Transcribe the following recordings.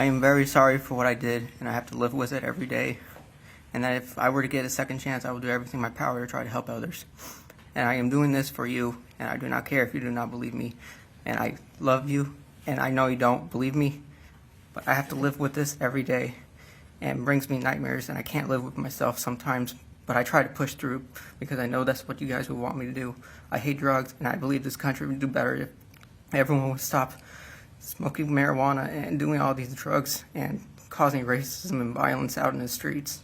I am very sorry for what I did, and I have to live with it every day. And that if I were to get a second chance, I will do everything in my power to try to help others. And I am doing this for you, and I do not care if you do not believe me. And I love you, and I know you don't believe me, but I have to live with this every day. And it brings me nightmares, and I can't live with myself sometimes. But I try to push through because I know that's what you guys would want me to do. I hate drugs, and I believe this country would do better if everyone would stop smoking marijuana and doing all these drugs and causing racism and violence out in the streets.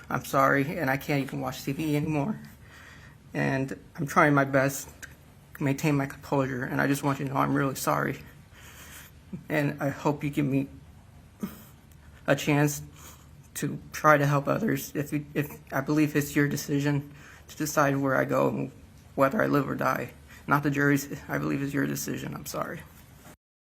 I'm sorry, and I can't even watch TV anymore. And I'm trying my best to maintain my composure, and I just want you to know I'm really sorry. And I hope you give me a chance to try to help others. If I believe it's your decision to decide where I go and whether I live or die. Not the jury's. I believe it's your decision. I'm sorry.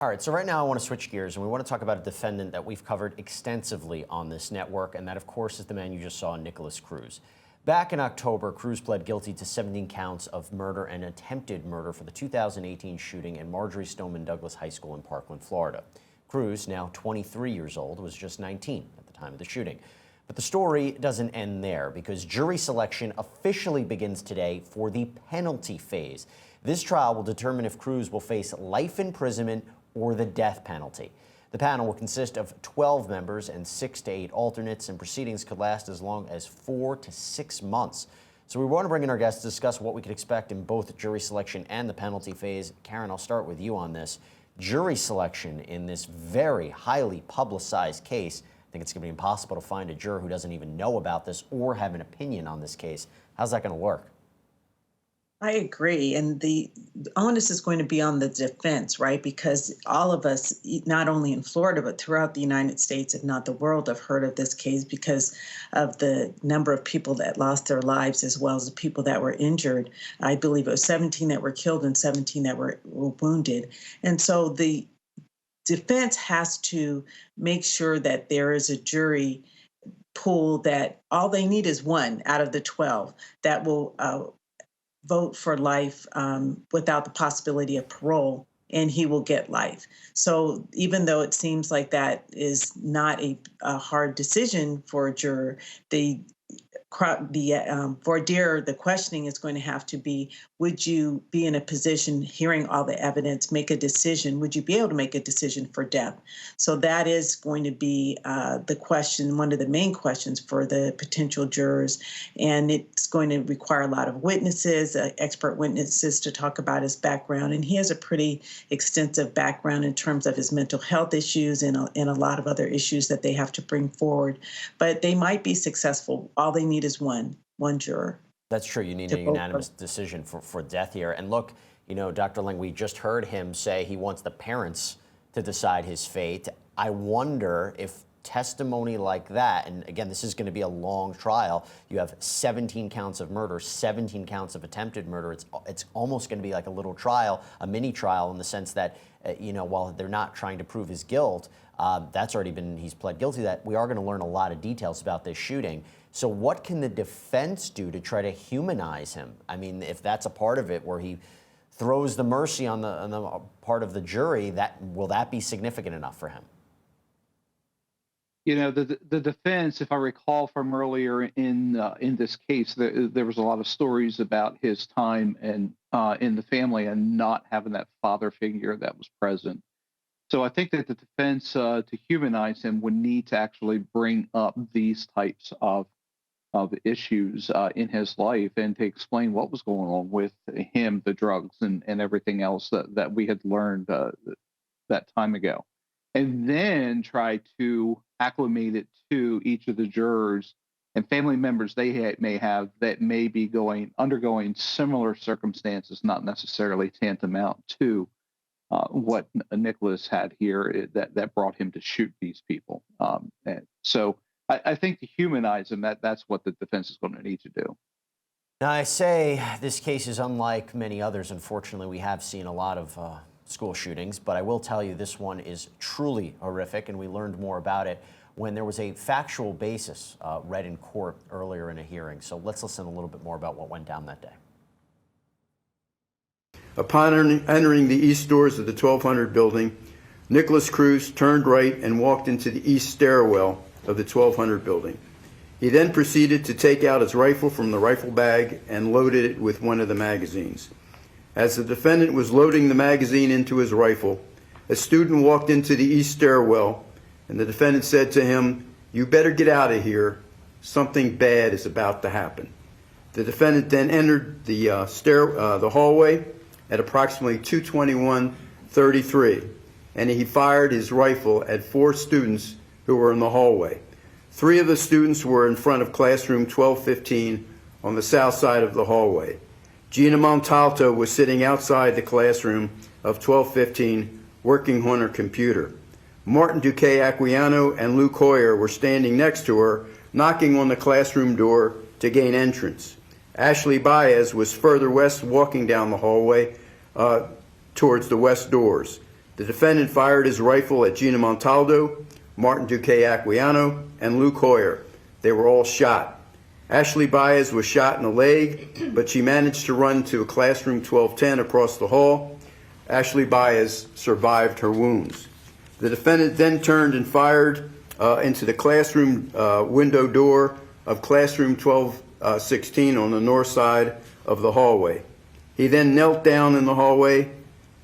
All right, so right now I want to switch gears and we want to talk about a defendant that we've covered extensively on this network, and that, of course, is the man you just saw, Nicholas Cruz. Back in October, Cruz pled guilty to 17 counts of murder and attempted murder for the 2018 shooting in Marjory Stoneman Douglas High School in Parkland, Florida. Cruz, now 23 years old, was just 19 at the time of the shooting. But the story doesn't end there, because jury selection officially begins today for the penalty phase. This trial will determine if Cruz will face life imprisonment or the death penalty. The panel will consist of 12 members and 6 to 8 alternates, and proceedings could last as long as 4 to 6 months. So we want to bring in our guests to discuss what we could expect in both jury selection and the penalty phase. Karen, I'll start with you on this. Jury selection in this very highly publicized case. I think it's going to be impossible to find a juror who doesn't even know about this or have an opinion on this case. How's that going to work? I agree. And the onus is going to be on the defense, right? Because all of us, not only in Florida, but throughout the United States, if not the world, have heard of this case because of the number of people that lost their lives as well as the people that were injured. I believe it was 17 that were killed and 17 that were wounded. And so the defense has to make sure that there is a jury pool that all they need is one out of the 12 that will vote for life without the possibility of parole, and he will get life. So even though it seems like that is not a hard decision for a juror, voir dire, the questioning is going to have to be, would you be in a position, hearing all the evidence, make a decision? Would you be able to make a decision for death? So that is going to be the question, one of the main questions for the potential jurors. And it's going to require a lot of witnesses, expert witnesses, to talk about his background. And he has a pretty extensive background in terms of his mental health issues and a lot of other issues that they have to bring forward. But they might be successful. All they need is one juror. That's true. You need a unanimous decision for death here. And look, you know, Dr. Ling, we just heard him say he wants the parents to decide his fate. I wonder if testimony like that, and again, this is going to be a long trial. You have 17 counts of murder, 17 counts of attempted murder. It's almost going to be like a little trial, a mini trial, in the sense that, you know, while they're not trying to prove his guilt, that's already been, he's pled guilty to that. We are going to learn a lot of details about this shooting. So what can the defense do to try to humanize him? I mean, if that's a part of it, where he throws the mercy on the part of the jury, will that be significant enough for him? You know, the defense, if I recall from earlier in this case, there was a lot of stories about his time and in the family and not having that father figure that was present. So I think that the defense, to humanize him, would need to actually bring up these types of issues in his life, and to explain what was going on with him, the drugs, and everything else that we had learned that time ago. And then try to acclimate it to each of the jurors and family members they may have that may be undergoing similar circumstances, not necessarily tantamount to what Nicholas had here that brought him to shoot these people. And so I think to humanize him, that's what the defense is going to need to do. Now, I say this case is unlike many others. Unfortunately, we have seen a lot of school shootings, but I will tell you this one is truly horrific, and we learned more about it when there was a factual basis read in court earlier in a hearing. So let's listen a little bit more about what went down that day. Upon entering the east doors of the 1200 building, Nicholas Cruz turned right and walked into the east stairwell of the 1200 building. He then proceeded to take out his rifle from the rifle bag and loaded it with one of the magazines. As the defendant was loading the magazine into his rifle, a student walked into the east stairwell, and the defendant said to him, "You better get out of here. Something bad is about to happen." The defendant then entered the hallway at approximately 2:21:33, and he fired his rifle at 4 students who were in the hallway. 3 of the students were in front of classroom 1215 on the south side of the hallway. Gina Montalto was sitting outside the classroom of 1215 working on her computer. Martin Duque Aquillano and Luke Hoyer were standing next to her, knocking on the classroom door to gain entrance. Ashley Baez was further west, walking down the hallway towards the west doors. The defendant fired his rifle at Gina Montalto, Martin Duque Aquillano, and Luke Hoyer. They were all shot. Ashley Baez was shot in the leg, but she managed to run to classroom 1210 across the hall. Ashley Baez survived her wounds. The defendant then turned and fired into the classroom window door of classroom 1216 on the north side of the hallway. He then knelt down in the hallway,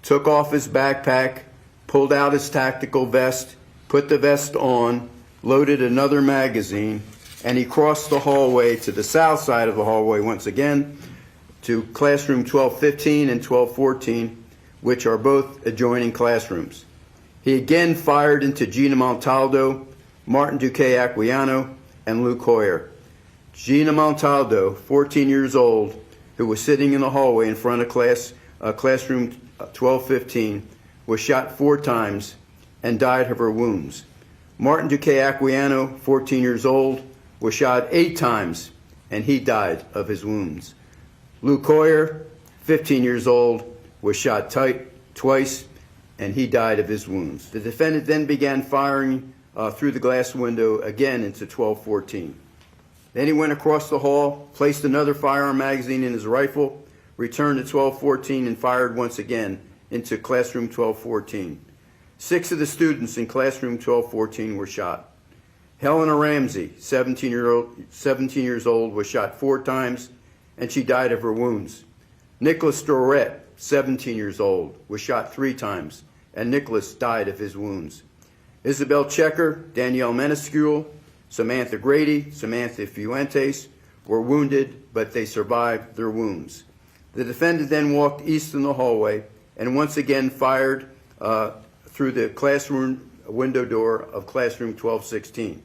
took off his backpack, pulled out his tactical vest, put the vest on, loaded another magazine, and he crossed the hallway to the south side of the hallway once again to classroom 1215 and 1214, which are both adjoining classrooms. He again fired into Gina Montalto, Martin Duque Aquillano, and Luke Hoyer. Gina Montalto, 14 years old, who was sitting in the hallway in front of classroom 1215, was shot 4 times and died of her wounds. Martin Duque Aquillano, 14 years old, was shot 8 times and he died of his wounds. Luke Hoyer, 15 years old, was shot twice and he died of his wounds. The defendant then began firing through the glass window again into 1214. Then he went across the hall, placed another firearm magazine in his rifle, returned to 1214 and fired once again into classroom 1214. 6 of the students in classroom 1214 were shot. Helena Ramsey, 17 years old, was shot 4 times and she died of her wounds. Nicholas Dorette, 17 years old, was shot 3 times and Nicholas died of his wounds. Isabel Checker, Danielle Menescule, Samantha Grady, Samantha Fuentes were wounded, but they survived their wounds. The defendant then walked east in the hallway and once again fired through the classroom window door of classroom 1216.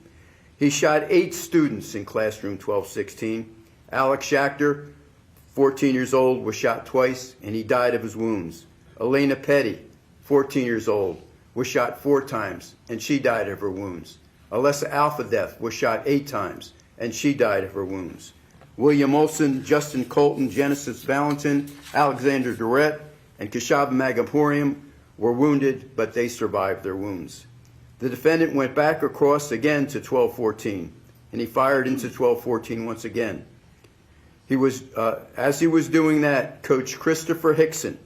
He shot 8 students in classroom 1216. Alex Schachter, 14 years old, was shot twice and he died of his wounds. Elena Petty, 14 years old, was shot 4 times and she died of her wounds. Alessa Alfadeth was shot 8 times and she died of her wounds. William Olson, Justin Colton, Genesis Valentin, Alexander Dorette, and Kashaba Magaporium were wounded, but they survived their wounds. The defendant went back across again to 1214, and he fired into 1214 once again. As he was doing that, Coach Christopher Hickson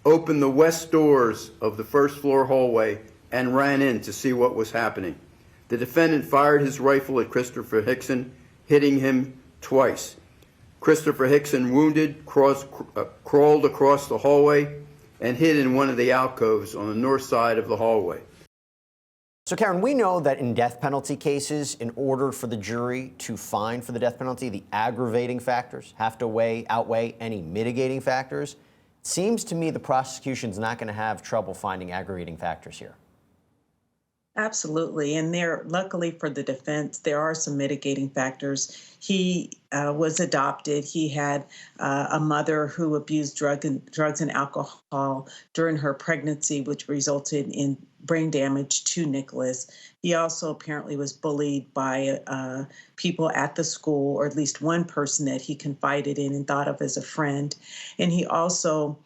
opened the west doors of the first floor hallway and ran in to see what was happening. The defendant fired his rifle at Christopher Hickson, hitting him twice. Christopher Hickson, wounded, crawled across the hallway and hid in one of the alcoves on the north side of the hallway. So, Karen, we know that in death penalty cases, in order for the jury to find for the death penalty, the aggravating factors have to outweigh any mitigating factors. It seems to me the prosecution's not going to have trouble finding aggravating factors here. Absolutely. And luckily for the defense, there are some mitigating factors. He was adopted. He had a mother who abused drugs and alcohol during her pregnancy, which resulted in brain damage to Nicholas. He also apparently was bullied by people at the school, or at least one person that he confided in and thought of as a friend. And he also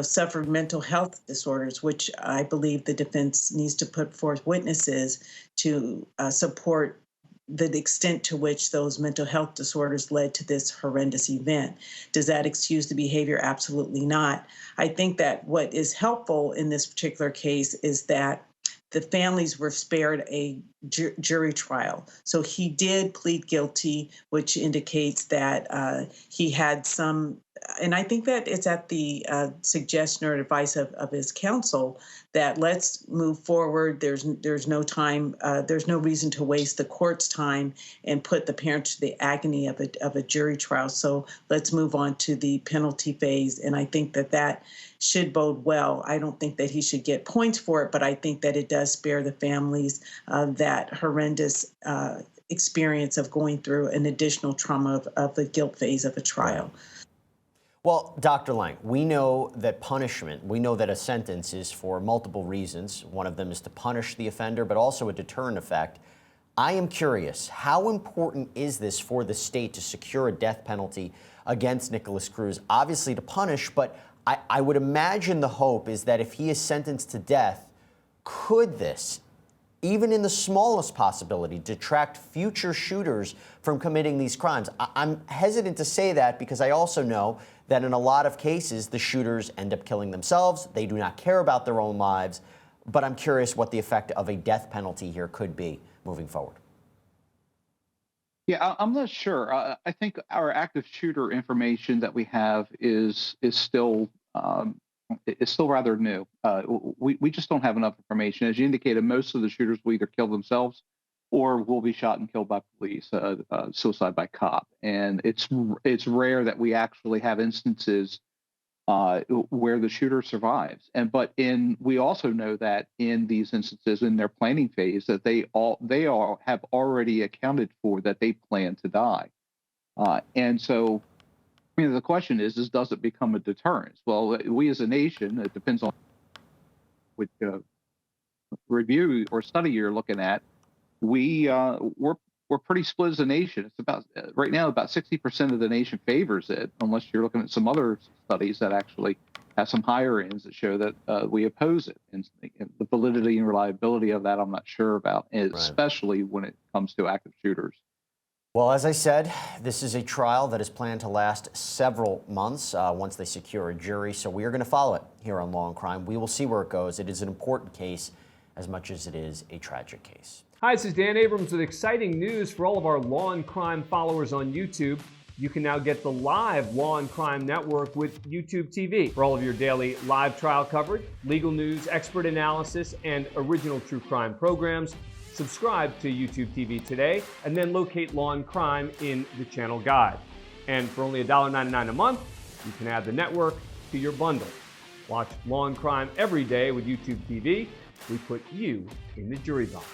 suffered mental health disorders, which I believe the defense needs to put forth witnesses to support the extent to which those mental health disorders led to this horrendous event. Does that excuse the behavior? Absolutely not. I think that what is helpful in this particular case is that the families were spared a jury trial. So he did plead guilty, which indicates that he had some, and I think that it's at the suggestion or advice of his counsel that let's move forward. There's no time, there's no reason to waste the court's time and put the parents to the agony of a jury trial. So let's move on to the penalty phase. And I think that should bode well. I don't think that he should get points for it, but I think that it does spare the families that horrendous experience of going through an additional trauma of the guilt phase of a trial. Well, Dr. Lang, we know that punishment, we know that a sentence is for multiple reasons. One of them is to punish the offender, but also a deterrent effect. I am curious, how important is this for the state to secure a death penalty against Nikolas Cruz? Obviously to punish, but I would imagine the hope is that if he is sentenced to death, could this, even in the smallest possibility, detract future shooters from committing these crimes? I'm hesitant to say that because I also know that in a lot of cases, the shooters end up killing themselves. They do not care about their own lives. But I'm curious what the effect of a death penalty here could be moving forward. Yeah, I'm not sure. I think our active shooter information that we have is still rather new. We just don't have enough information. As you indicated, most of the shooters will either kill themselves or will be shot and killed by police, suicide by cop. And it's rare that we actually have instances where the shooter survives. But we also know that in these instances, in their planning phase, that they have already accounted for that they plan to die. And so, the question is does it become a deterrence? Well, we as a nation, it depends on which review or study you're looking at. We're pretty split as a nation. It's about right now about 60% of the nation favors it, unless you're looking at some other studies that actually have some higher ends that show that we oppose it. And the validity and reliability of that, I'm not sure about, especially when it comes to active shooters. Well, as I said, this is a trial that is planned to last several months once they secure a jury. So we are going to follow it here on Law and Crime. We will see where it goes. It is an important case as much as it is a tragic case. Hi, this is Dan Abrams with exciting news for all of our Law and Crime followers on YouTube. You can now get the live Law and Crime network with YouTubeTV for all of your daily live trial coverage, legal news, expert analysis, and original true crime programs. Subscribe to YouTubeTV today and then locate Law and Crime in the channel guide. And for only $1.99 a month, you can add the network to your bundle. Watch Law and Crime every day with YouTubeTV. We put you in the jury box.